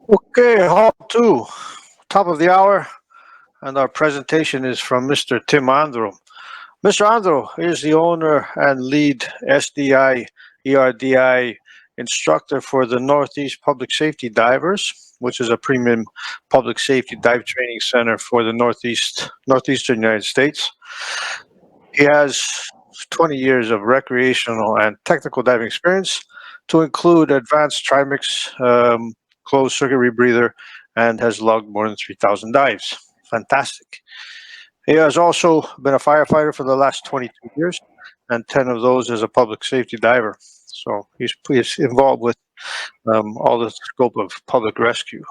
Okay, Hall 2, top of the hour, and our presentation is from Mr. Tim Andro. Mr. Andro is the owner and lead SDI ERDI instructor for the Northeast Public Safety Divers, which is a premium public safety dive training center for the northeastern United States. He has 20 years of recreational and technical diving experience, to include advanced trimix closed circuit rebreather, and has logged more than 3,000 dives. Fantastic. He has also been a firefighter for the last 22 years, and 10 of those as a public safety diver. So he's involved with all the scope of public rescue.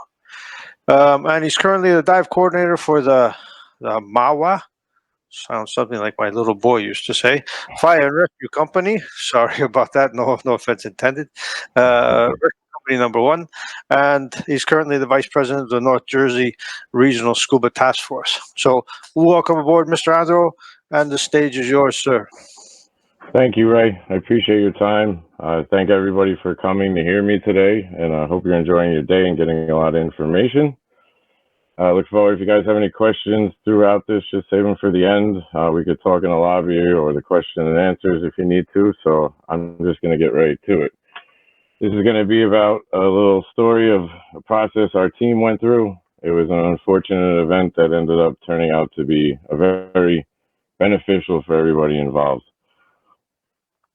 And he's currently the dive coordinator for the MAWA. Sounds something like my little boy used to say. Fire and Rescue Company. Sorry about that. No offense intended. Rescue Company number one, and he's currently the vice president of the North Jersey Regional Scuba Task Force. So, welcome aboard, Mr. Andro, and the stage is yours, sir. Thank you, Ray. I appreciate your time. Thank everybody for coming to hear me today, and I hope you're enjoying your day and getting a lot of information. I look forward, if you guys have any questions throughout this, just save them for the end. We could talk in the lobby or the question and answers if you need to, so I'm just going to get right to it. This is going to be about a little story of a process our team went through. It was an unfortunate event that ended up turning out to be very beneficial for everybody involved.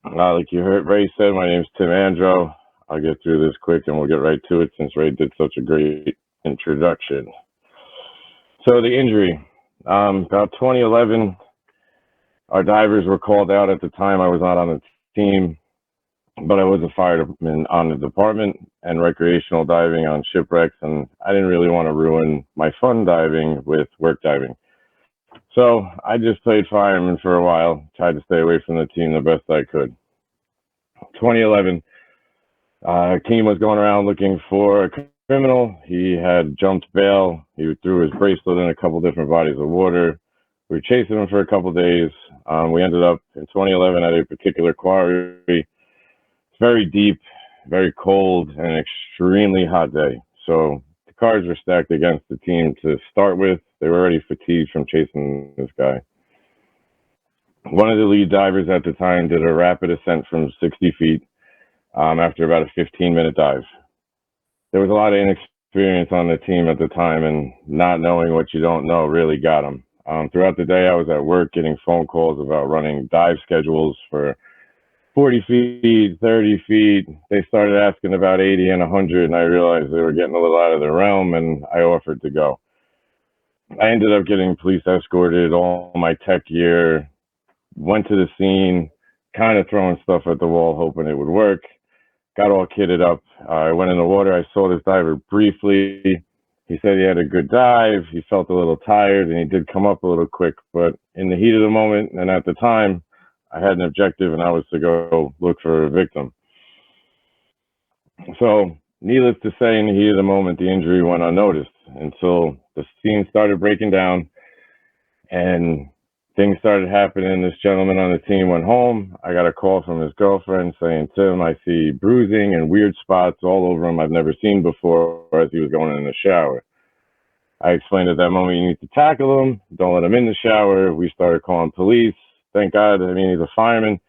Like you heard Ray said, my name's Tim Andro. I'll get through this quick and we'll get right to it since Ray did such a great introduction. So the injury, about 2011, our divers were called out. At the time I was not on the team, but I was a fireman on the department and recreational diving on shipwrecks, and I didn't really want to ruin my fun diving with work diving. So I just played fireman for a while, tried to stay away from the team the best I could. 2011, a team was going around looking for a criminal. He had jumped bail. He threw his bracelet in a couple different bodies of water. We were chasing him for a couple days. We ended up in 2011 at a particular quarry. It's very deep, very cold, and an extremely hot day. So the cards were stacked against the team to start with. They were already fatigued from chasing this guy. One of the lead divers at the time did a rapid ascent from 60 feet after about a 15-minute dive. There was a lot of inexperience on the team at the time, and not knowing what you don't know really got them. Throughout the day, I was at work getting phone calls about running dive schedules for 40 feet, 30 feet. They started asking about 80 and 100, and I realized they were getting a little out of their realm, and I offered to go. I ended up getting police escorted, all my tech gear, went to the scene, kind of throwing stuff at the wall, hoping it would work. Got all kitted up. I went in the water. I saw this diver briefly. He said he had a good dive. He felt a little tired, and he did come up a little quick. But in the heat of the moment and at the time, I had an objective, and I was to go look for a victim. So needless to say, in the heat of the moment, the injury went unnoticed until the scene started breaking down and things started happening. This gentleman on the team went home. I got a call from his girlfriend saying, Tim, I see bruising and weird spots all over him I've never seen before, as he was going in the shower. I explained at that moment, you need to tackle him. Don't let him in the shower. We started calling police. Thank God, I mean, he's a fireman.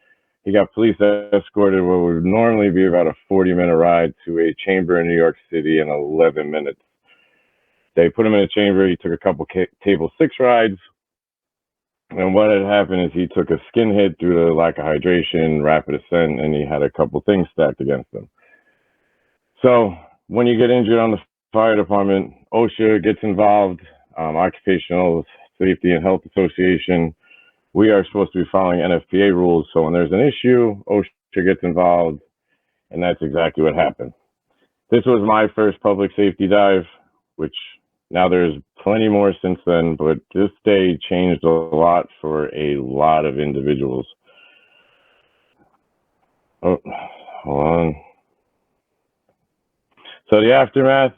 He got police escorted what would normally be about a 40-minute ride to a chamber in New York City in 11 minutes. They put him in a chamber. He took a couple table 6 rides. And what had happened is he took a skin hit due to lack of hydration, rapid ascent, and he had a couple things stacked against him. So when you get injured on the fire department, OSHA gets involved, Occupational Safety and Health Association. We are supposed to be following NFPA rules. So when there's an issue, OSHA gets involved, and that's exactly what happened. This was my first public safety dive, which now there's plenty more since then, but this day changed a lot for a lot of individuals. Oh, hold on. So the aftermath,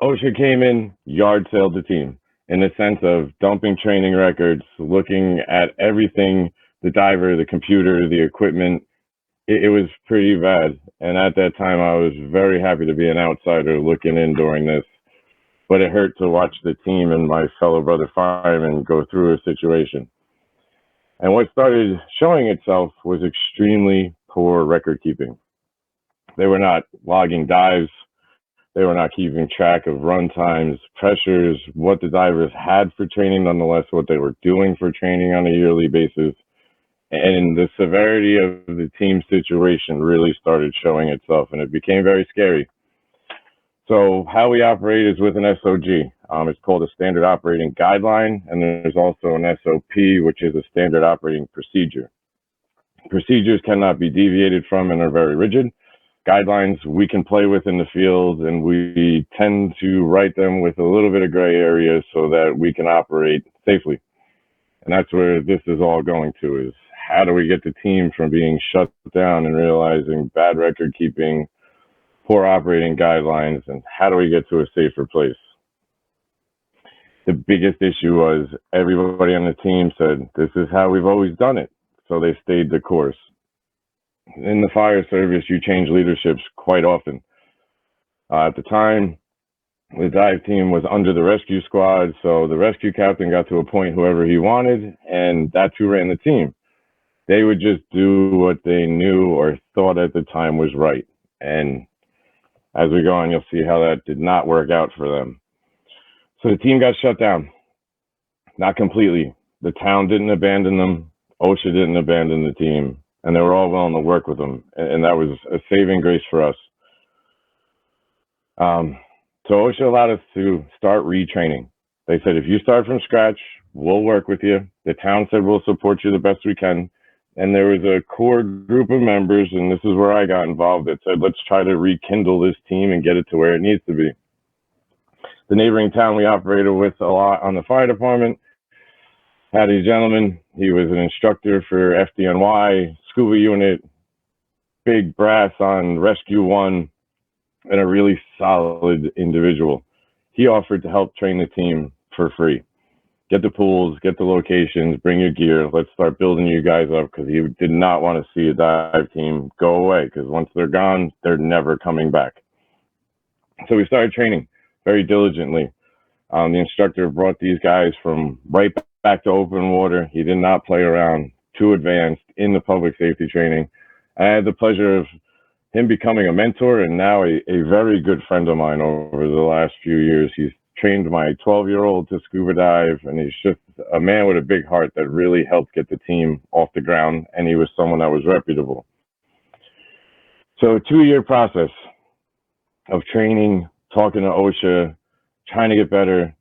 OSHA came in, yard sailed the team in the sense of dumping training records, looking at everything, the diver, the computer, the equipment, it was pretty bad. And at that time, I was very happy to be an outsider looking in during this. But it hurt to watch the team and my fellow brother firemen go through a situation. And what started showing itself was extremely poor record keeping. They were not logging dives. They were not keeping track of run times, pressures, what the divers had for training, nonetheless, what they were doing for training on a yearly basis. And the severity of the team situation really started showing itself, and it became very scary. So how we operate is with an S.O.G. It's called a standard operating guideline, and there's also an S.O.P., which is a standard operating procedure. Procedures cannot be deviated from and are very rigid. Guidelines we can play with in the field, and we tend to write them with a little bit of gray area so that we can operate safely. And that's where this is all going to, is how do we get the team from being shut down and realizing bad record keeping, poor operating guidelines, and how do we get to a safer place? The biggest issue was everybody on the team said, this is how we've always done it. So they stayed the course. In the fire service, you change leaderships quite often. At the time, the dive team was under the rescue squad, so the rescue captain got to appoint whoever he wanted, and that's who ran the team. They would just do what they knew or thought at the time was right. And as we go on, you'll see how that did not work out for them. So the team got shut down. Not completely. The town didn't abandon them. OSHA didn't abandon the team. And they were all willing to work with them. And that was a saving grace for us. So OSHA allowed us to start retraining. They said, if you start from scratch, we'll work with you. The town said, we'll support you the best we can. And there was a core group of members, and this is where I got involved, that said, let's try to rekindle this team and get it to where it needs to be. The neighboring town we operated with a lot on the fire department had a gentleman. He was an instructor for FDNY, scuba unit, big brass on Rescue 1, and a really solid individual. He offered to help train the team for free. Get the pools, get the locations, bring your gear. Let's start building you guys up, because he did not want to see a dive team go away, because once they're gone, they're never coming back. So we started training very diligently. The instructor brought these guys from right back to open water. He did not play around, too advanced in the public safety training. I had the pleasure of him becoming a mentor, and now a very good friend of mine over the last few years. He's trained my 12-year-old to scuba dive, and he's just a man with a big heart that really helped get the team off the ground, and he was someone that was reputable. So a 2-year process of training, talking to OSHA, trying to get better.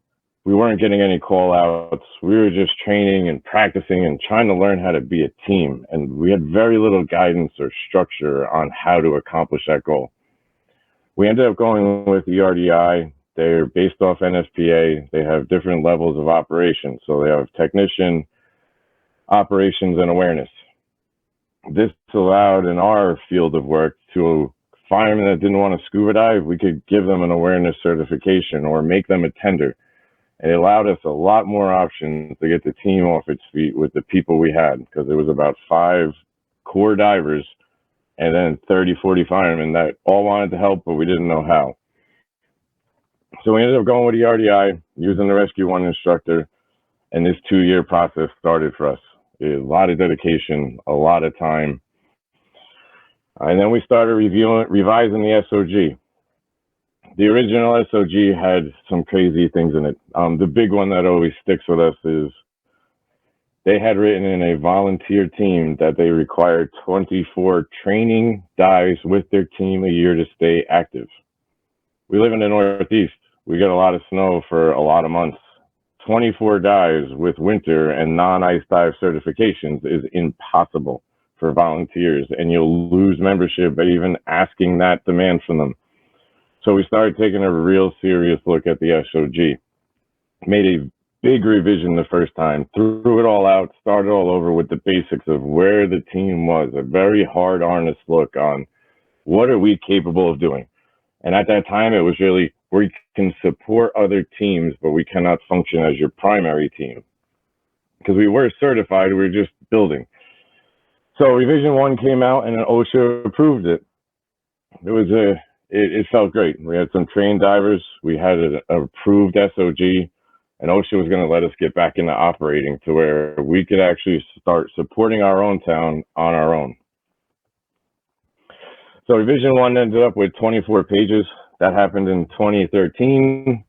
We weren't getting any call outs. We were just training and practicing and trying to learn how to be a team. And we had very little guidance or structure on how to accomplish that goal. We ended up going with ERDI. They're based off NSPA. They have different levels of operation. So they have technician, operations, and awareness. This allowed in our field of work to firemen that didn't want to scuba dive, we could give them an awareness certification or make them a tender. And it allowed us a lot more options to get the team off its feet with the people we had, because there was about 5 core divers and then 30, 40 firemen that all wanted to help, but we didn't know how. So we ended up going with ERDI, using the Rescue 1 instructor, and this 2-year process started for us. A lot of dedication, a lot of time. And then we started revising the S.O.G. The original S.O.G had some crazy things in it. The big one that always sticks with us is they had written in a volunteer team that they required 24 training dives with their team a year to stay active. We live in the Northeast. We get a lot of snow for a lot of months. 24 dives with winter and non-ice dive certifications is impossible for volunteers, and you'll lose membership by even asking that demand from them. So we started taking a real serious look at the S.O.G. Made a big revision the first time, threw it all out, started all over with the basics of where the team was, a very hard, honest look on what are we capable of doing. And at that time, it was really, we can support other teams, but we cannot function as your primary team. Because we were certified, we were just building. So revision 1 came out and then OSHA approved it. It felt great. We had some trained divers. We had an approved S.O.G, and OSHA was going to let us get back into operating to where we could actually start supporting our own town on our own. So revision 1 ended up with 24 pages. That happened in 2013.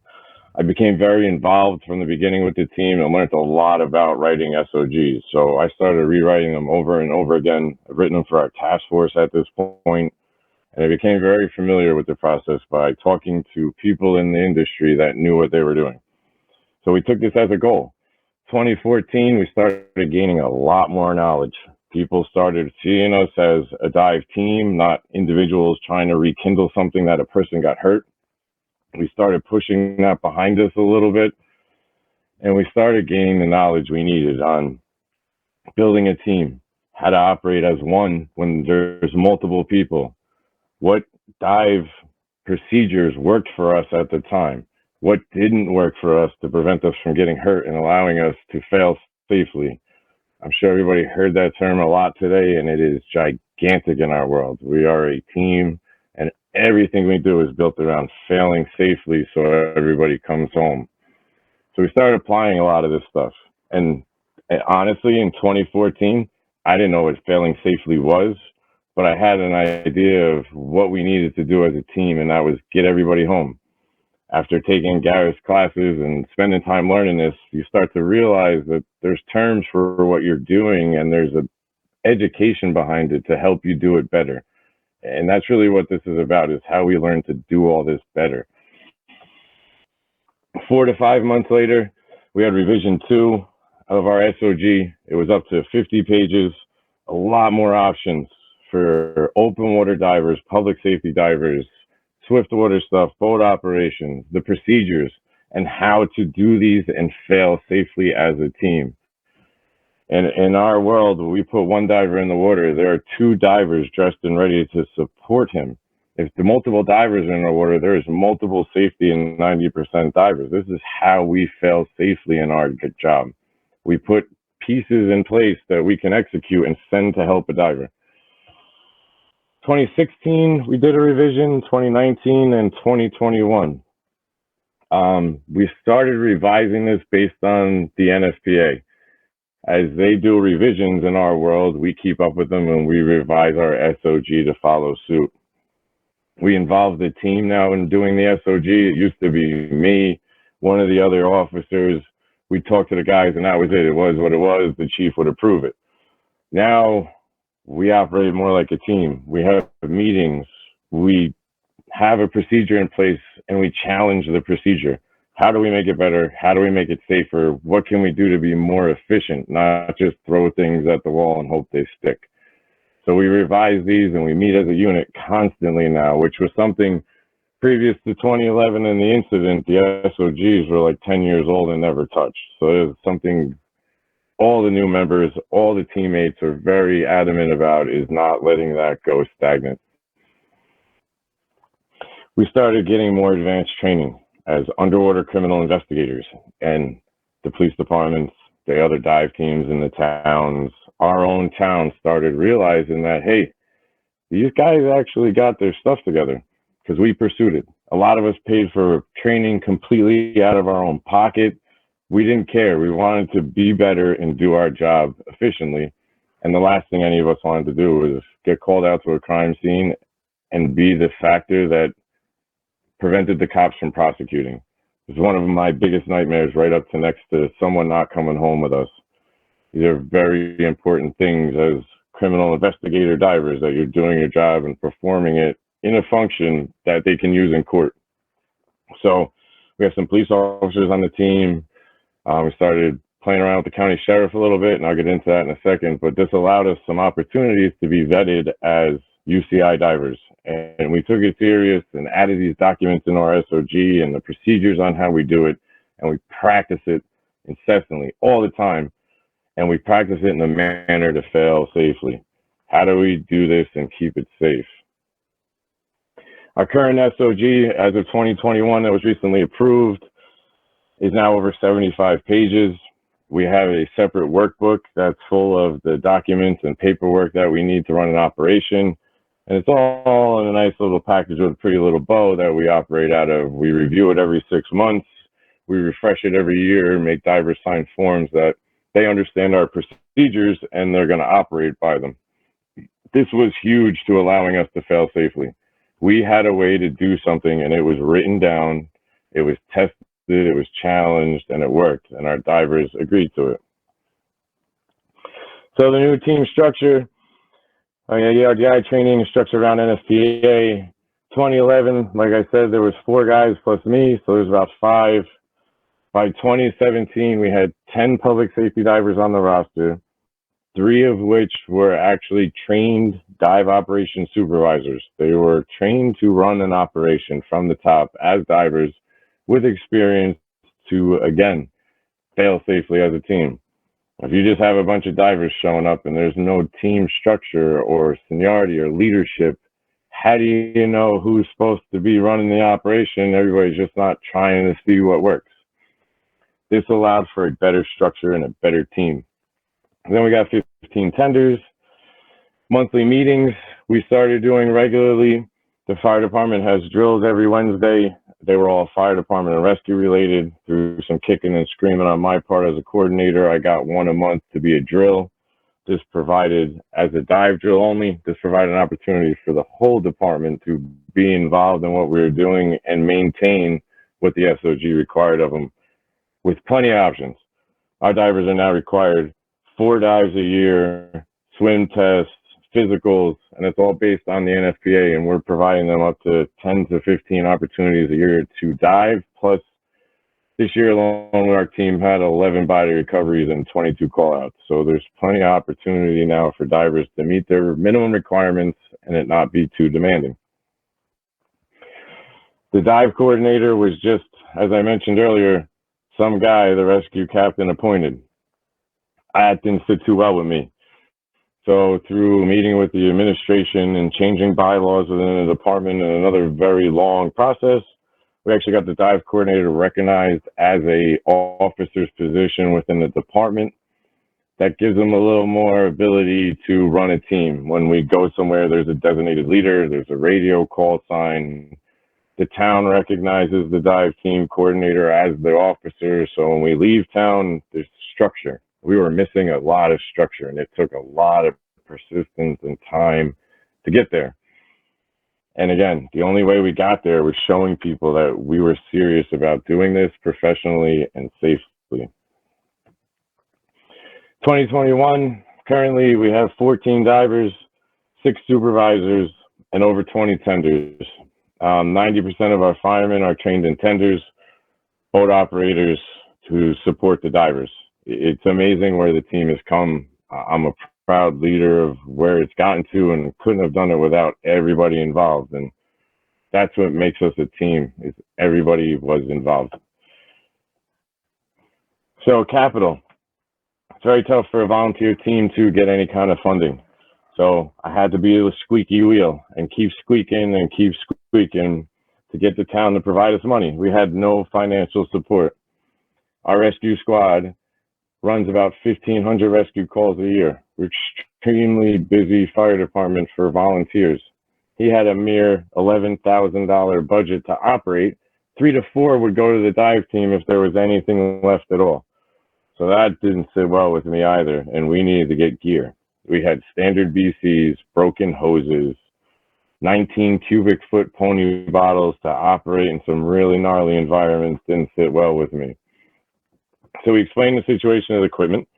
I became very involved from the beginning with the team and learned a lot about writing S.O.Gs. So I started rewriting them over and over again. I've written them for our task force at this point, and I became very familiar with the process by talking to people in the industry that knew what they were doing. So we took this as a goal. 2014, we started gaining a lot more knowledge. People started seeing us as a dive team, not individuals trying to rekindle something that a person got hurt. We started pushing that behind us a little bit, and we started gaining the knowledge we needed on building a team, how to operate as one when there's multiple people, what dive procedures worked for us at the time, what didn't work for us to prevent us from getting hurt and allowing us to fail safely. I'm sure everybody heard that term a lot today, and it is gigantic in our world. We are a team, and everything we do is built around failing safely so everybody comes home. So we started applying a lot of this stuff. And honestly, in 2014, I didn't know what failing safely was, but I had an idea of what we needed to do as a team, and that was get everybody home. After taking Gareth's classes and spending time learning this, you start to realize that there's terms for what you're doing, and there's an education behind it to help you do it better. And that's really what this is about, is how we learn to do all this better. 4 to 5 months later, we had revision 2 of our S.O.G. It was up to 50 pages, a lot more options for open water divers, public safety divers, swift water stuff, boat operations, the procedures, and how to do these and fail safely as a team. And in our world, when we put one diver in the water, there are 2 divers dressed and ready to support him. If the multiple divers are in the water, there is multiple safety and 90% divers. This is how we fail safely in our job. We put pieces in place that we can execute and send to help a diver. 2016, we did a revision, 2019 and 2021. We started revising this based on the NFPA. As they do revisions in our world, we keep up with them and we revise our S.O.G to follow suit. We involved the team now in doing the S.O.G. It used to be me, one of the other officers. We talked to the guys and that was it. It was what it was. The chief would approve it. Now we operate more like a team. We have meetings. We have a procedure in place and we challenge the procedure. How do we make it better? How do we make it safer? What can we do to be more efficient, not just throw things at the wall and hope they stick? So we revise these and we meet as a unit constantly now, which was something previous to 2011 and the incident. The S.O.Gs were like 10 years old and never touched. So it was something all the new members, all the teammates are very adamant about, is not letting that go stagnant. We started getting more advanced training as underwater criminal investigators, and the police departments, the other dive teams in the towns, our own town started realizing that, hey, these guys actually got their stuff together because we pursued it. A lot of us paid for training completely out of our own pocket. We didn't care. We wanted to be better and do our job efficiently. And the last thing any of us wanted to do was get called out to a crime scene and be the factor that prevented the cops from prosecuting. It's one of my biggest nightmares, right up to next to someone not coming home with us. These are very important things as criminal investigator divers, that you're doing your job and performing it in a function that they can use in court. So we have some police officers on the team. We started playing around with the county sheriff a little bit, and I'll get into that in a second, but this allowed us some opportunities to be vetted as UCI divers. And we took it serious and added these documents in our S.O.G and the procedures on how we do it. And we practice it incessantly all the time. And we practice it in a manner to fail safely. How do we do this and keep it safe? Our current S.O.G as of 2021 that was recently approved is now over 75 pages. We have a separate workbook that's full of the documents and paperwork that we need to run an operation. And it's all in a nice little package with a pretty little bow that we operate out of. We review it every 6 months. We refresh it every year, make divers sign forms that they understand our procedures and they're going to operate by them. This was huge to allowing us to fail safely. We had a way to do something and it was written down, it was tested, it was challenged, and it worked, and our divers agreed to it. So the new team structure, ERDI training is structured around NFPA. 2011, like I said, there was 4 guys plus me, so there's about 5. By 2017, we had 10 public safety divers on the roster, 3 of which were actually trained dive operation supervisors. They were trained to run an operation from the top as divers with experience to, again, fail safely as a team. If you just have a bunch of divers showing up and there's no team structure or seniority or leadership, how do you know who's supposed to be running the operation? Everybody's just not trying to see what works. This allowed for a better structure and a better team. And then we got 15 tenders, monthly meetings we started doing regularly. The fire department has drills every Wednesday. They were all fire department and rescue related. Through some kicking and screaming on my part as a coordinator, I got 1 a month to be a drill. This provided, as a dive drill only, this provided an opportunity for the whole department to be involved in what we were doing and maintain what the S.O.G required of them, with plenty of options. Our divers are now required 4 dives a year, swim tests, physicals, and it's all based on the NFPA, and we're providing them up to 10 to 15 opportunities a year to dive. Plus, this year alone, our team had 11 body recoveries and 22 call-outs. So there's plenty of opportunity now for divers to meet their minimum requirements and it not be too demanding. The dive coordinator was just, as I mentioned earlier, some guy the rescue captain appointed. That didn't sit too well with me. So through meeting with the administration and changing bylaws within the department and another very long process, we actually got the dive coordinator recognized as a officer's position within the department. That gives them a little more ability to run a team. When we go somewhere, there's a designated leader, there's a radio call sign. The town recognizes the dive team coordinator as the officer. So when we leave town, there's structure. We were missing a lot of structure and it took a lot of persistence and time to get there. And again, the only way we got there was showing people that we were serious about doing this professionally and safely. 2021, currently we have 14 divers, 6 supervisors, and over 20 tenders. 90% of our firemen are trained in tenders, boat operators to support the divers. It's amazing where the team has come. I'm a proud leader of where it's gotten to and couldn't have done it without everybody involved. And that's what makes us a team, is everybody was involved. So capital. It's very tough for a volunteer team to get any kind of funding. So I had to be a squeaky wheel and keep squeaking and keep squeaking to get the town to provide us money. We had no financial support. Our rescue squad runs about 1,500 rescue calls a year. We're extremely busy fire department for volunteers. He had a mere $11,000 budget to operate. 3 to 4 would go to the dive team if there was anything left at all. So that didn't sit well with me either, and we needed to get gear. We had standard BCs, broken hoses, 19 cubic foot pony bottles to operate in some really gnarly environments. Didn't sit well with me. So we explained the situation of the equipment,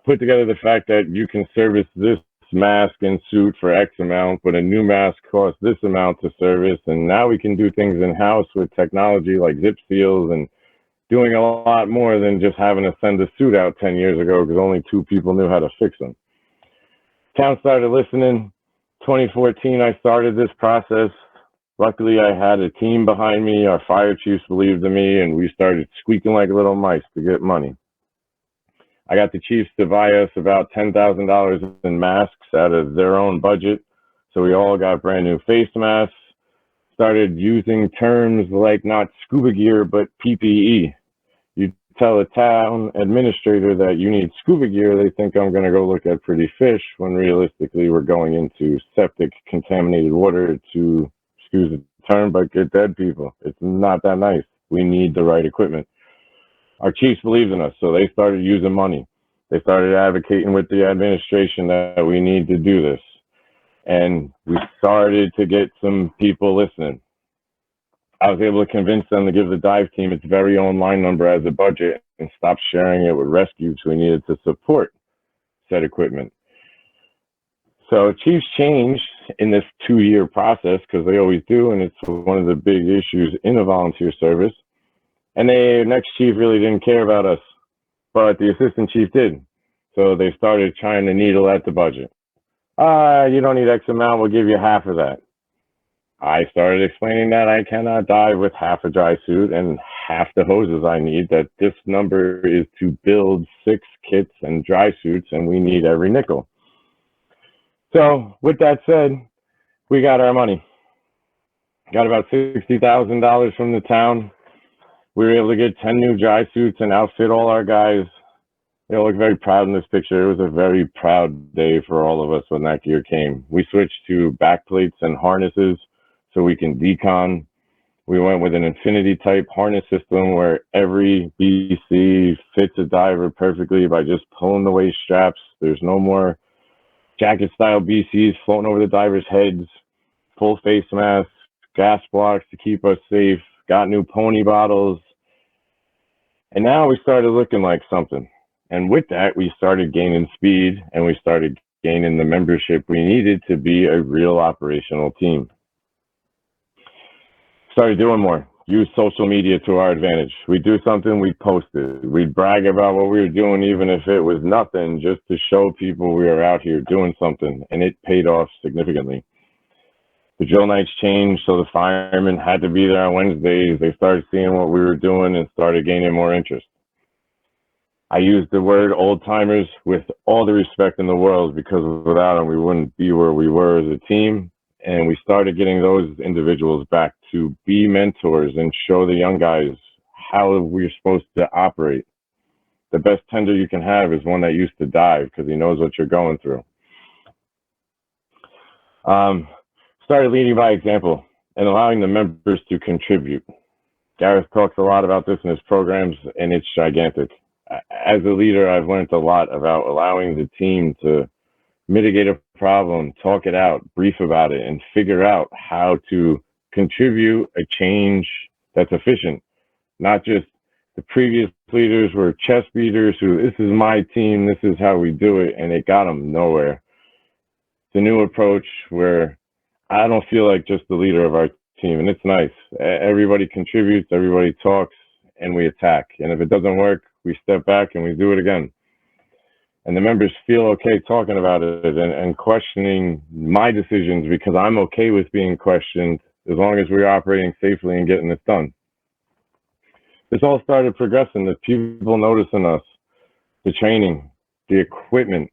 put together the fact that you can service this mask and suit for X amount, but a new mask costs this amount to service. And now we can do things in-house with technology like zip seals and doing a lot more than just having to send a suit out 10 years ago because only 2 people knew how to fix them. Town started listening. 2014, I started this process. Luckily, I had a team behind me. Our fire chiefs believed in me, and we started squeaking like little mice to get money. I got the chiefs to buy us about $10,000 in masks out of their own budget. So we all got brand new face masks, started using terms like not scuba gear, but PPE. You tell a town administrator that you need scuba gear, they think I'm going to go look at pretty fish, when realistically we're going into septic contaminated water to, excuse the term, but get dead people. It's not that nice. We need the right equipment. Our chiefs believed in us, so they started using money. They started advocating with the administration that we need to do this. And we started to get some people listening. I was able to convince them to give the dive team its very own line number as a budget and stop sharing it with rescue, so we needed to support said equipment. So chiefs changed in this 2-year process, because they always do, and it's one of the big issues in a volunteer service. And the next chief really didn't care about us, but the assistant chief did. So they started trying to needle at the budget. You don't need X amount, we'll give you half of that. I started explaining that I cannot dive with half a dry suit and half the hoses I need, that this number is to build 6 kits and dry suits, and we need every nickel. So with that said, we got our money. Got about $60,000 from the town. We were able to get 10 new dry suits and outfit all our guys. They all look very proud in this picture. It was a very proud day for all of us when that gear came. We switched to backplates and harnesses so we can decon. We went with an infinity type harness system where every BC fits a diver perfectly by just pulling the waist straps. There's no more jacket style BCs floating over the divers' heads, full face masks, gas blocks to keep us safe, got new pony bottles. And now we started looking like something. And with that, we started gaining speed, and we started gaining the membership we needed to be a real operational team. Started doing more, use social media to our advantage. We'd do something, we'd post it. We'd brag about what we were doing, even if it was nothing, just to show people we were out here doing something, and it paid off significantly. The drill nights changed, so the firemen had to be there on Wednesdays. They started seeing what we were doing and started gaining more interest. I used the word old timers with all the respect in the world, because without them, we wouldn't be where we were as a team. And we started getting those individuals back to be mentors and show the young guys how we're supposed to operate. The best tender you can have is one that used to dive, because he knows what you're going through. Started leading by example and allowing the members to contribute. Gareth talks a lot about this in his programs, and it's gigantic. As a leader, I've learned a lot about allowing the team to mitigate a problem, talk it out, brief about it, and figure out how to contribute a change that's efficient. Not just the previous leaders were chest beaters who, this is my team, this is how we do it, and it got them nowhere. It's a new approach where I don't feel like just the leader of our team, and it's nice. Everybody contributes, everybody talks, and we attack. And if it doesn't work, we step back and we do it again. And the members feel okay talking about it and questioning my decisions, because I'm okay with being questioned as long as we're operating safely and getting this done. This all started progressing, the people noticing us, the training, the equipment,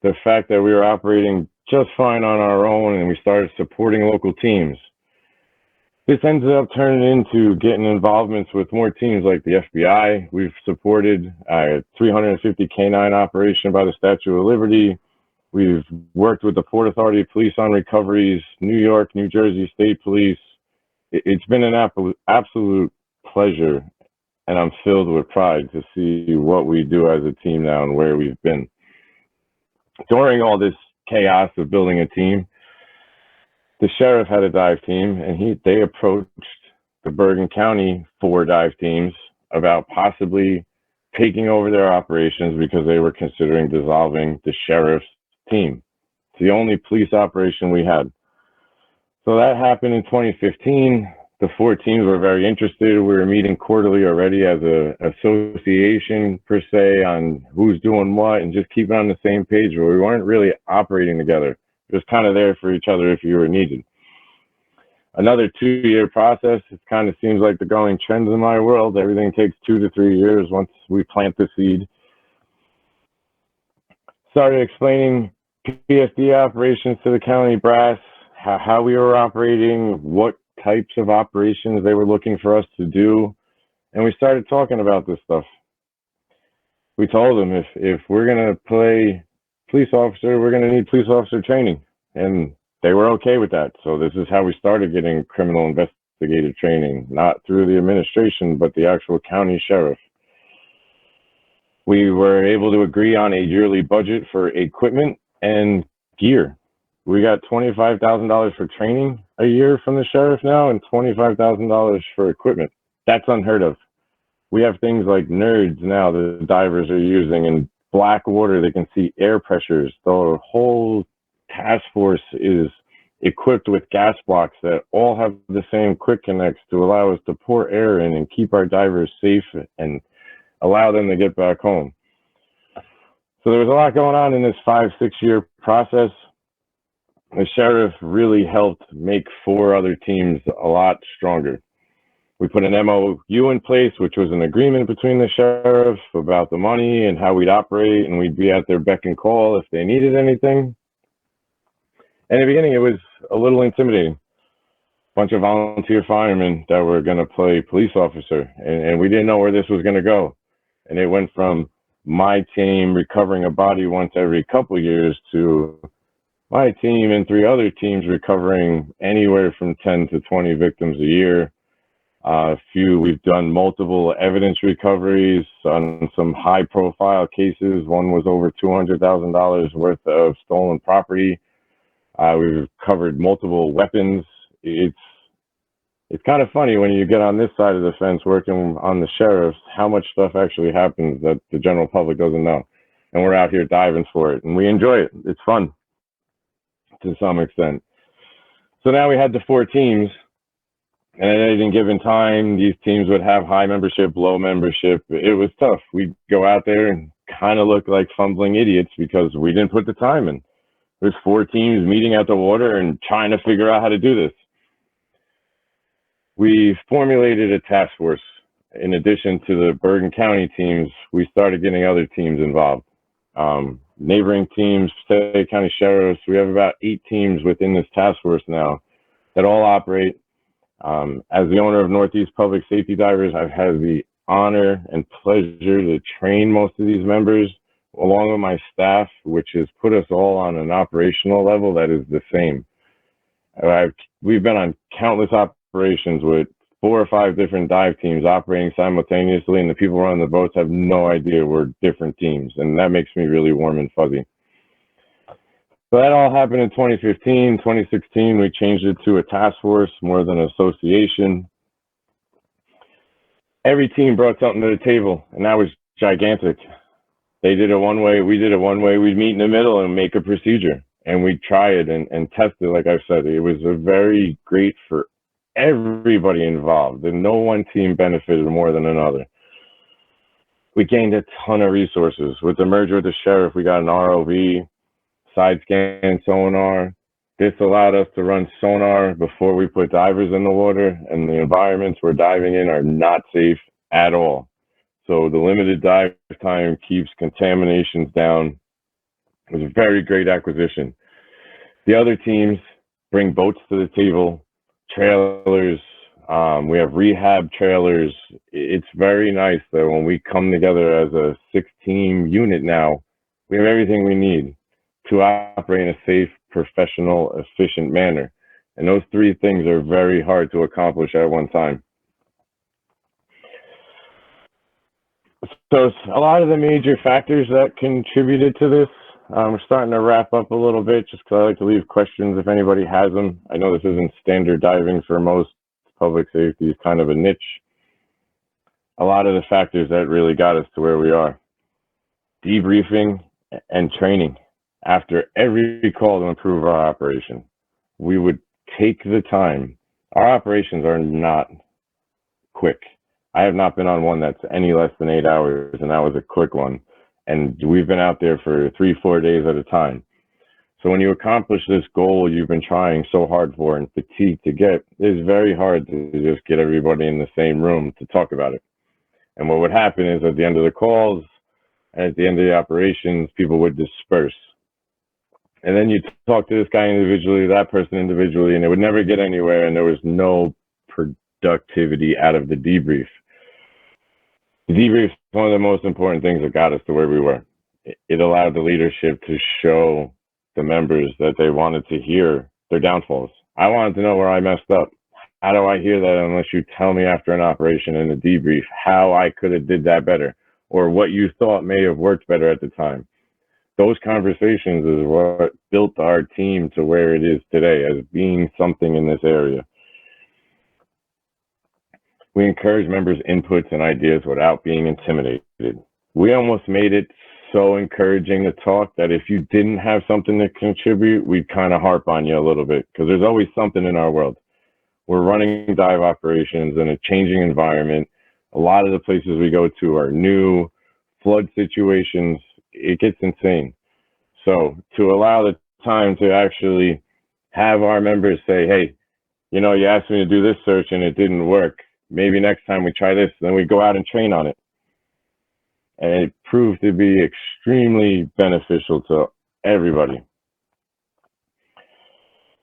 the fact that we were operating just fine on our own, and we started supporting local teams. This ended up turning into getting involvements with more teams like the FBI. We've supported a 350 canine operation by the Statue of Liberty. We've worked with the Port Authority Police on recoveries, New York, New Jersey State Police. It's been an absolute pleasure, and I'm filled with pride to see what we do as a team now and where we've been. During all this chaos of building a team, the sheriff had a dive team, and they approached the Bergen County 4 dive teams about possibly taking over their operations because they were considering dissolving the sheriff's team. It's the only police operation we had. So that happened in 2015. The 4 teams were very interested. We were meeting quarterly already as an association per se on who's doing what and just keeping on the same page, where we weren't really operating together. It was kind of there for each other if you were needed. Another 2-year process. It kind of seems like the going trends in my world. Everything takes 2 to 3 years once we plant the seed. Started explaining PSD operations to the county brass, how we were operating, what types of operations they were looking for us to do. And we started talking about this stuff. we told them if we're going to play police officer, we're going to need police officer training. And they were okay with that. So this is how we started getting criminal investigative training, not through the administration, but the actual county sheriff. We were able to agree on a yearly budget for equipment and gear. We got $25,000 for training a year from the sheriff now and $25,000 for equipment. That's unheard of. We have things like nerds now that the divers are using in black water. They can see air pressures. The whole task force is equipped with gas blocks that all have the same quick connects to allow us to pour air in and keep our divers safe and allow them to get back home. So there was a lot going on in this 5-6 year process. The sheriff really helped make 4 other teams a lot stronger. We put an MOU in place, which was an agreement between the sheriff about the money and how we'd operate, and we'd be at their beck and call if they needed anything. And in the beginning, it was a little intimidating. A bunch of volunteer firemen that were going to play police officer, and we didn't know where this was going to go. And it went from my team recovering a body once every couple of years to my team and 3 other teams recovering anywhere from 10 to 20 victims a year. We've done multiple evidence recoveries on some high profile cases. One was over $200,000 worth of stolen property. We've covered multiple weapons. It's kind of funny when you get on this side of the fence working on the sheriffs, how much stuff actually happens that the general public doesn't know. And we're out here diving for it, and we enjoy it. It's fun to some extent. So now we had the 4 teams, and at any given time, these teams would have high membership, low membership. It was tough. We'd go out there and kind of look like fumbling idiots because we didn't put the time in. There's 4 teams meeting out the water and trying to figure out how to do this. We formulated a task force. In addition to the Bergen County teams, we started getting other teams involved. Neighboring teams, Passaic County Sheriffs, we have about 8 teams within this task force now that all operate. As the owner of Northeast Public Safety Divers, I've had the honor and pleasure to train most of these members along with my staff, which has put us all on an operational level that is the same. We've been on countless operations with 4 or 5 different dive teams operating simultaneously, and the people running the boats have no idea we're different teams, and that makes me really warm and fuzzy. So that all happened in 2015. 2016, we changed it to a task force more than an association. Every team brought something to the table, and that was gigantic. They did it one way, we did it one way. We'd meet in the middle and make a procedure, and we'd try it and test it. Like I said, it was a very great for everybody involved, and no one team benefited more than another. We gained a ton of resources. With the merger with the sheriff, we got an ROV, side scan sonar. This allowed us to run sonar before we put divers in the water, and the environments we're diving in are not safe at all. So the limited dive time keeps contaminations down. It was a very great acquisition. The other teams bring boats to the table, trailers. We have rehab trailers. It's very nice that when we come together as a 6-team unit now, we have everything we need to operate in a safe, professional, efficient manner. And those 3 things are very hard to accomplish at one time. So a lot of the major factors that contributed to this, we're starting to wrap up a little bit just because I like to leave questions if anybody has them. I know this isn't standard diving for most. Public safety is kind of a niche. A lot of the factors that really got us to where we are. Debriefing and training. After every call to improve our operation, we would take the time. Our operations are not quick. I have not been on one that's any less than 8 hours, and that was a quick one. And we've been out there for 3-4 days at a time. So when you accomplish this goal you've been trying so hard for and fatigued to get, it's very hard to just get everybody in the same room to talk about it. And what would happen is at the end of the calls, and at the end of the operations, people would disperse. And then you talk to this guy individually, that person individually, and it would never get anywhere, and there was no productivity out of the debrief. The debrief is one of the most important things that got us to where we were. It allowed the leadership to show the members that they wanted to hear their downfalls. I wanted to know where I messed up. How do I hear that unless you tell me after an operation in a debrief how I could have did that better, or what you thought may have worked better at the time? Those conversations is what built our team to where it is today as being something in this area. We encourage members' inputs and ideas without being intimidated. We almost made it so encouraging to talk that if you didn't have something to contribute, we'd kind of harp on you a little bit because there's always something in our world. We're running dive operations in a changing environment. A lot of the places we go to are new, flood situations. It gets insane. So to allow the time to actually have our members say, hey, you know, you asked me to do this search and it didn't work. Maybe next time we try this, then we go out and train on it. And it proved to be extremely beneficial to everybody.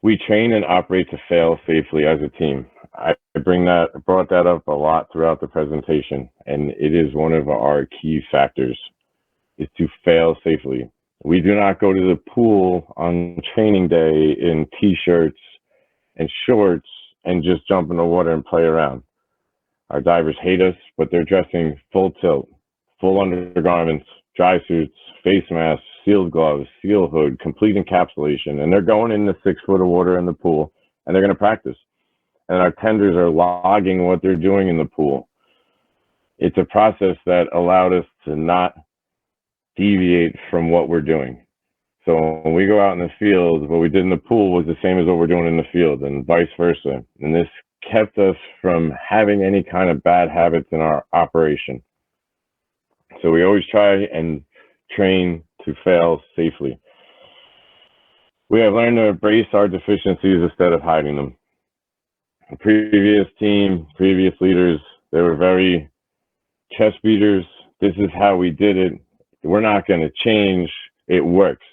We train and operate to fail safely as a team. I brought that up a lot throughout the presentation, and it is one of our key factors, is to fail safely. We do not go to the pool on training day in t-shirts and shorts and just jump in the water and play around. Our divers hate us, but they're dressing full tilt, full undergarments, dry suits, face masks, sealed gloves, seal hood, complete encapsulation, and they're going in the 6 foot of water in the pool, and they're going to practice. And our tenders are logging what they're doing in the pool. It's a process that allowed us to not deviate from what we're doing. So when we go out in the field, what we did in the pool was the same as what we're doing in the field, and vice versa. And this kept us from having any kind of bad habits in our operation. So we always try and train to fail safely. We have learned to embrace our deficiencies instead of hiding them. The previous team, previous leaders, they were very chest beaters. This is how we did it. We're not going to change. It works.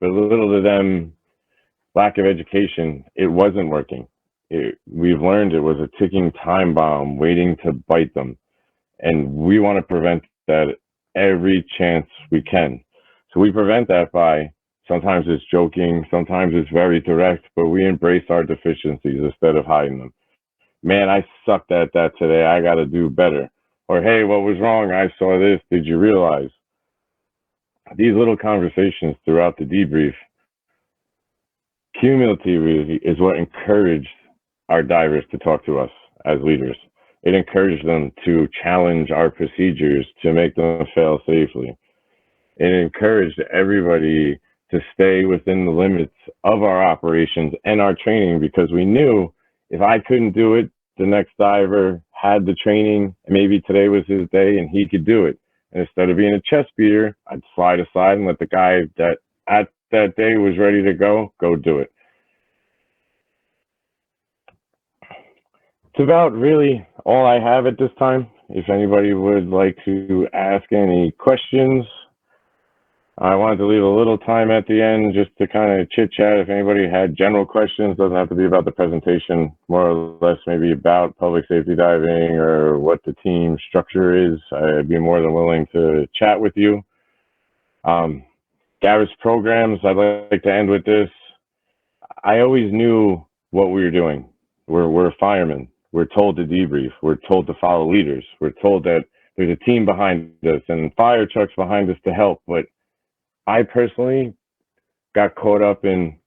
But little to them, lack of education, it wasn't working. We've learned it was a ticking time bomb waiting to bite them. And we want to prevent that every chance we can. So we prevent that by, sometimes it's joking, sometimes it's very direct, but we embrace our deficiencies instead of hiding them. Man, I sucked at that today. I got to do better. Or, hey, what was wrong? I saw this. Did you realize? These little conversations throughout the debrief, cumulatively, is what encouraged our divers to talk to us as leaders. It encouraged them to challenge our procedures to make them fail safely. It encouraged everybody to stay within the limits of our operations and our training, because we knew if I couldn't do it, the next diver had the training, and maybe today was his day and he could do it. And instead of being a chest beater, I'd slide aside and let the guy that at that day was ready to go do it. It's about really all I have at this time. If anybody would like to ask any questions, I wanted to leave a little time at the end just to kind of chit chat. If anybody had general questions, doesn't have to be about the presentation, more or less maybe about public safety diving or what the team structure is, I'd be more than willing to chat with you. Gavis programs, I'd like to end with this. I always knew what we were doing. We're firemen. We're told to debrief. We're told to follow leaders. We're told that there's a team behind us and fire trucks behind us to help. But I personally got caught up in,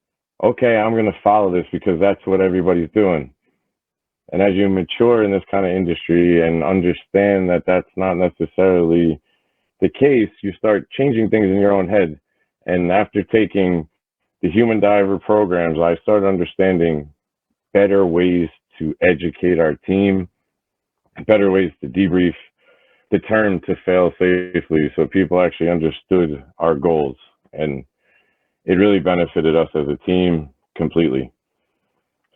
okay, I'm going to follow this because that's what everybody's doing. And as you mature in this kind of industry and understand that that's not necessarily the case, you start changing things in your own head. And after taking the human diver programs, I started understanding better ways to educate our team, better ways to debrief, the term to fail safely, so people actually understood our goals. And it really benefited us as a team completely.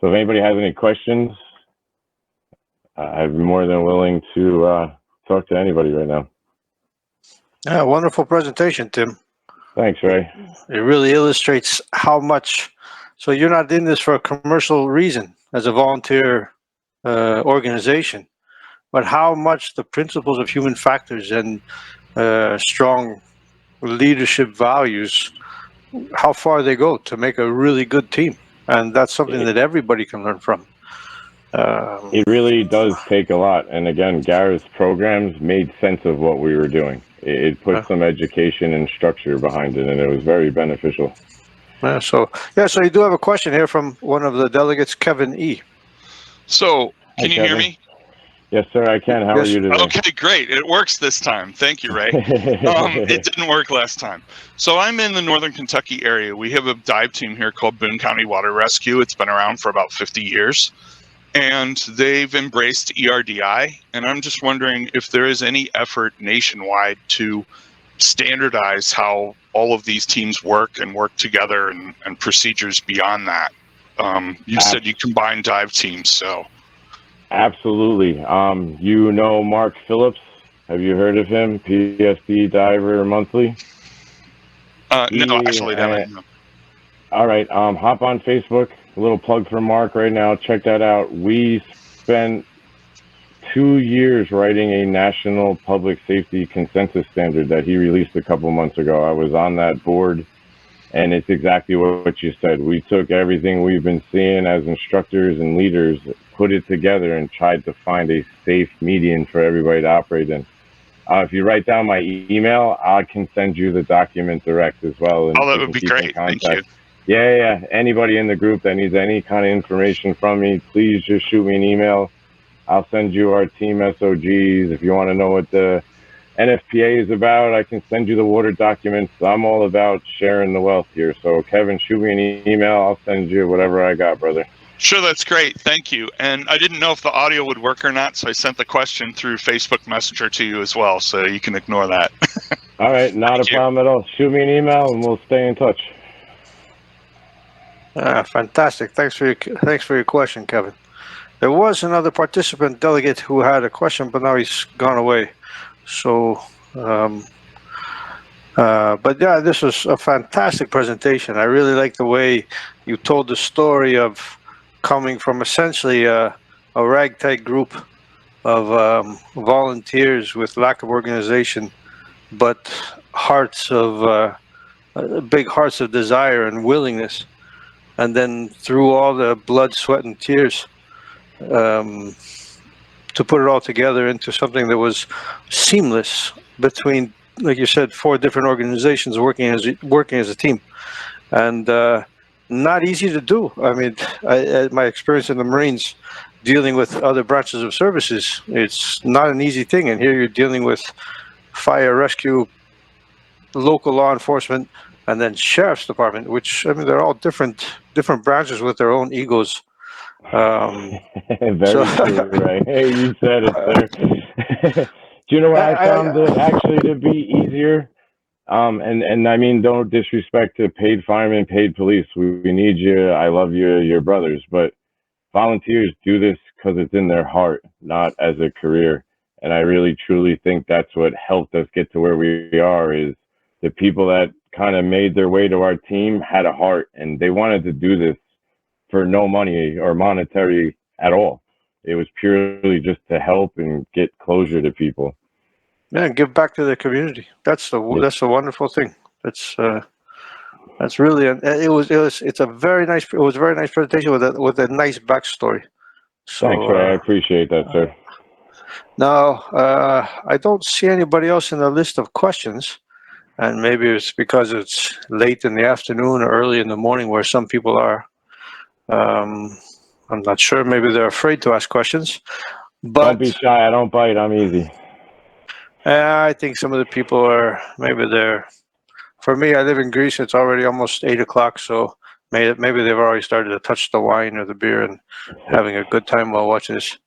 So if anybody has any questions, I'd be more than willing to talk to anybody right now. Yeah, wonderful presentation, Tim. Thanks, Ray. It really illustrates how much. So you're not in this for a commercial reason as a volunteer organization. but how much the principles of human factors and strong leadership values, how far they go to make a really good team. And that's something that everybody can learn from. It really does take a lot. And again, Gareth's programs made sense of what we were doing. It put some education and structure behind it, and it was very beneficial. So you do have a question here from one of the delegates, Kevin E. So, can Hi, you hear Kevin. me? Yes, sir, I can. How are you today? Okay, great. It works this time. Thank you, Ray. It didn't work last time. So I'm in the Northern Kentucky area. We have a dive team here called Boone County Water Rescue. It's been around for about 50 years. And they've embraced ERDI. And I'm just wondering if there is any effort nationwide to standardize how all of these teams work and work together and procedures beyond that. You said you combine dive teams, so. Absolutely. You know Mark Phillips? Have you heard of him? PSD Diver Monthly? No, actually, that I know. All right. Hop on Facebook. A little plug for Mark right now. Check that out. We spent 2 years writing a national public safety consensus standard that he released a couple months ago. I was on that board, and it's exactly what you said. We took everything we've been seeing as instructors and leaders, put it together, and tried to find a safe median for everybody to operate in. If you write down my email, I can send you the document direct as well. And that would be great. Thank you. Yeah. Anybody in the group that needs any kind of information from me, please just shoot me an email. I'll send you our team S.O.Gs. If you want to know what the NFPA is about, I can send you the water documents. I'm all about sharing the wealth here. So, Kevin, shoot me an email. I'll send you whatever I got, brother. Sure, that's great. Thank you. And I didn't know if the audio would work or not, so I sent the question through Facebook Messenger to you as well, so you can ignore that. All right, not a problem at all. Shoot me an email, and we'll stay in touch. Fantastic. Thanks for your question, Kevin. There was another participant delegate who had a question, but now he's gone away. So, but yeah, this was a fantastic presentation. I really like the way you told the story of coming from essentially a ragtag group of volunteers with lack of organization, but big hearts of desire and willingness. And then through all the blood, sweat, and tears, to put it all together into something that was seamless between, like you said, 4 different organizations working as a team, and not easy to do. I mean, my experience in the Marines, dealing with other branches of services, it's not an easy thing. And here you're dealing with fire, rescue, local law enforcement, and then sheriff's department, which, I mean, they're all different branches with their own egos. Very true, right? Hey, you said it, sir. Do you know what I found it actually to be easier? And I mean, don't disrespect to paid firemen, paid police. We need you. I love you. You're brothers. But volunteers do this because it's in their heart, not as a career. And I really, truly think that's what helped us get to where we are, is the people that kind of made their way to our team had a heart, and they wanted to do this for no money or monetary at all. It was purely just to help and get closure to people. Yeah, give back to the community. That's the wonderful thing. That's really it's a very nice presentation with a nice backstory. So, thanks, Ray. I appreciate that, sir. Now, I don't see anybody else in the list of questions, and maybe it's because it's late in the afternoon or early in the morning where some people are. I'm not sure. Maybe they're afraid to ask questions. But don't be shy. I don't bite. I'm easy. I think some of the people are, maybe they're, for me, I live in Greece. It's already almost 8 o'clock, so maybe they've already started to touch the wine or the beer and having a good time while watching this.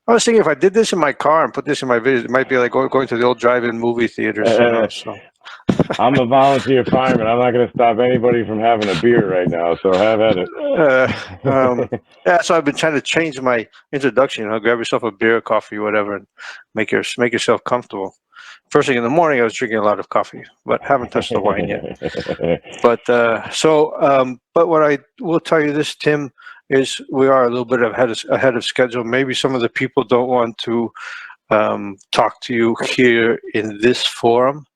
I was thinking if I did this in my car and put this in my video, it might be like going to the old drive-in movie theaters. So. I'm a volunteer fireman. I'm not going to stop anybody from having a beer right now, so have at it. Yeah, so I've been trying to change my introduction. Grab yourself a beer, coffee, whatever, and make yourself comfortable. First thing in the morning, I was drinking a lot of coffee, but haven't touched the wine yet. But but what I will tell you this, Tim, is we are a little bit ahead of schedule. Maybe some of the people don't want to talk to you here in this forum.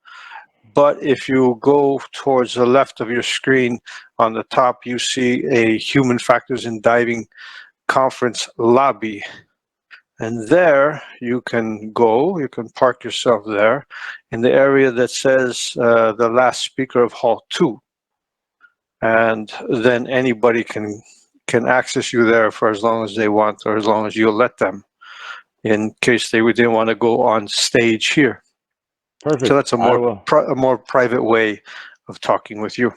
But if you go towards the left of your screen on the top, you see a Human Factors in Diving Conference lobby. And there you can go, you can park yourself there in the area that says the last speaker of Hall 2. And then anybody can access you there for as long as they want, or as long as you'll let them, in case they didn't want to go on stage here. Perfect. So that's a more private way of talking with you.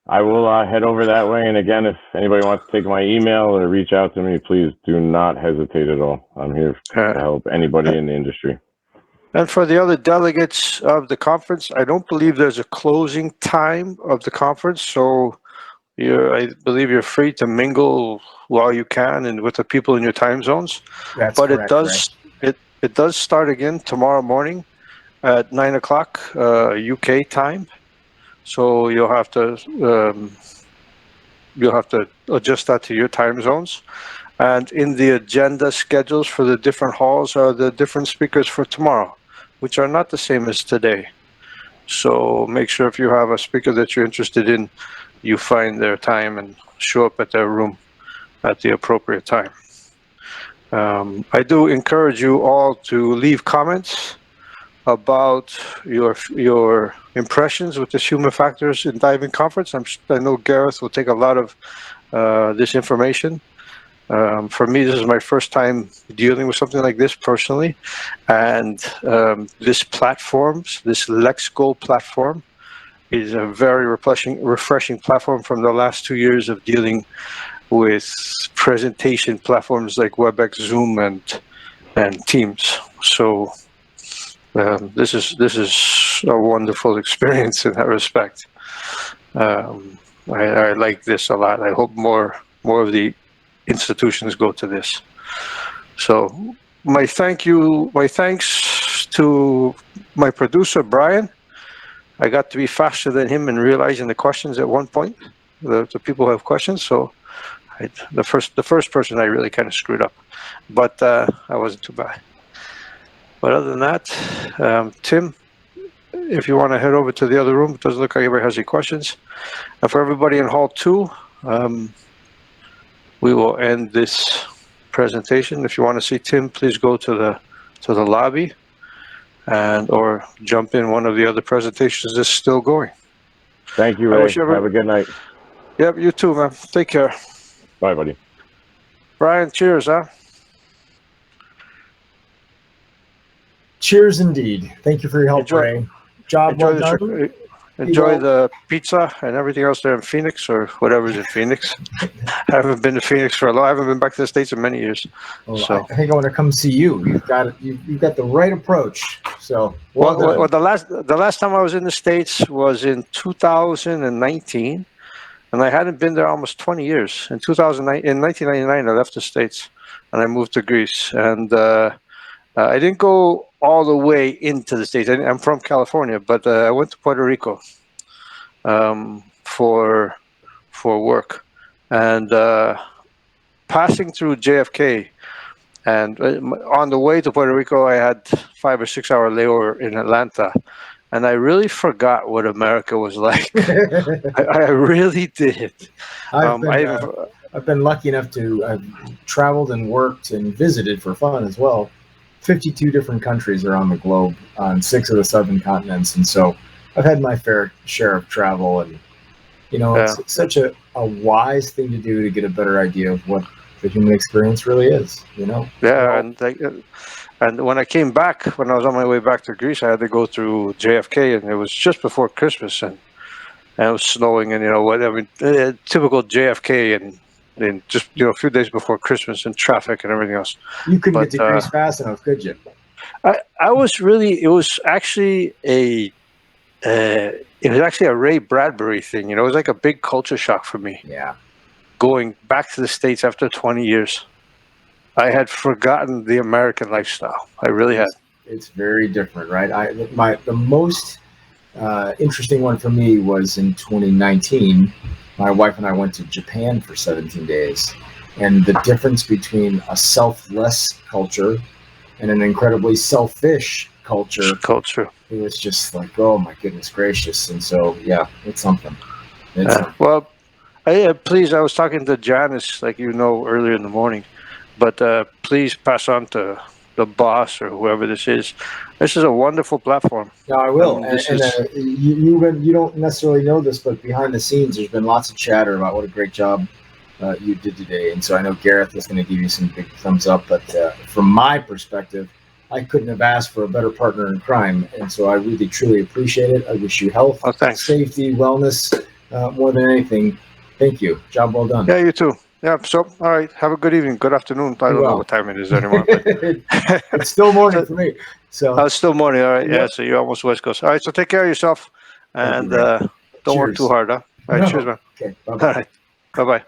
I will head over that way. And again, if anybody wants to take my email or reach out to me, please do not hesitate at all. I'm here to help anybody in the industry. And for the other delegates of the conference, I don't believe there's a closing time of the conference. So I believe you're free to mingle while you can and with the people in your time zones. That's but correct, it does start again tomorrow morning at 9 o'clock UK time. So you'll have to adjust that to your time zones. And in the agenda schedules for the different halls are the different speakers for tomorrow, which are not the same as today. So make sure if you have a speaker that you're interested in, you find their time and show up at their room at the appropriate time. I do encourage you all to leave comments about your impressions with this Human Factors in Diving Conference. I know Gareth will take a lot of this information. For me, this is my first time dealing with something like this personally, and this LexGo platform is a very refreshing platform from the last 2 years of dealing with presentation platforms like WebEx, Zoom, and Teams. So this is a wonderful experience in that respect. I like this a lot. I hope more of the institutions go to this. So my thanks to my producer Brian. I got to be faster than him in realizing the questions at one point. The people who have questions. So the first person I really kind of screwed up, but I wasn't too bad. But other than that, Tim, if you want to head over to the other room, it doesn't look like anybody has any questions. And for everybody in Hall 2, we will end this presentation. If you want to see Tim, please go to the lobby or jump in one of the other presentations that's still going. Thank you, Ray. Have a good night. Yep, you too, man. Take care. Bye, buddy. Brian, cheers, huh? Cheers indeed. Thank you for your help, Ray. Job well done. Enjoy the pizza and everything else there in Phoenix, or whatever's in Phoenix. I haven't been to Phoenix for a long. I haven't been back to the States in many years. Well, so I think I want to come see you. You've got the right approach. So well, the last time I was in the States was in 2019, and I hadn't been there almost 20 years. In 1999, I left the States and I moved to Greece, and I didn't go all the way into the States. I'm from California, but I went to Puerto Rico for work, and passing through JFK, and on the way to Puerto Rico, I had 5 or 6 hour layover in Atlanta, and I really forgot what America was like. I really did. I've been lucky enough to have traveled and worked and visited for fun as well. 52 different countries around the globe on 6 of the 7 continents. And so I've had my fair share of travel, and, it's such a wise thing to do to get a better idea of what the human experience really is, Yeah. And when I came back, when I was on my way back to Greece, I had to go through JFK, and it was just before Christmas, and it was snowing, and typical JFK, and just a few days before Christmas and traffic and everything else. You couldn't get to Greece fast enough, could you? I was really. It was actually a Ray Bradbury thing. It was like a big culture shock for me. Yeah. Going back to the States after 20 years, I had forgotten the American lifestyle. I really had. It's very different, right? The most interesting one for me was in 2019. My wife and I went to Japan for 17 days, and the difference between a selfless culture and an incredibly selfish culture. Culture. It was just like, oh my goodness gracious. And so, yeah, it's something. It's something. Well, please, I was talking to Janice, like earlier in the morning, but please pass on to the boss or whoever this is. This is a wonderful platform. No, I will. This And is- you don't necessarily know this, but behind the scenes, there's been lots of chatter about what a great job you did today. And so I know Gareth is going to give you some big thumbs up. But from my perspective, I couldn't have asked for a better partner in crime. And so I really, truly appreciate it. I wish you health, safety, wellness, more than anything. Thank you. Job well done. Yeah, you too. Yeah, so, all right. Have a good evening. Good afternoon. I don't know what time it is anymore. But it's still morning for me. So it's still morning. All right. Yep. Yeah, so you're almost West Coast. All right, so take care of yourself and don't work Cheers. too hard, huh? All right, cheers, man. Okay, All bye-bye. right. Bye-bye.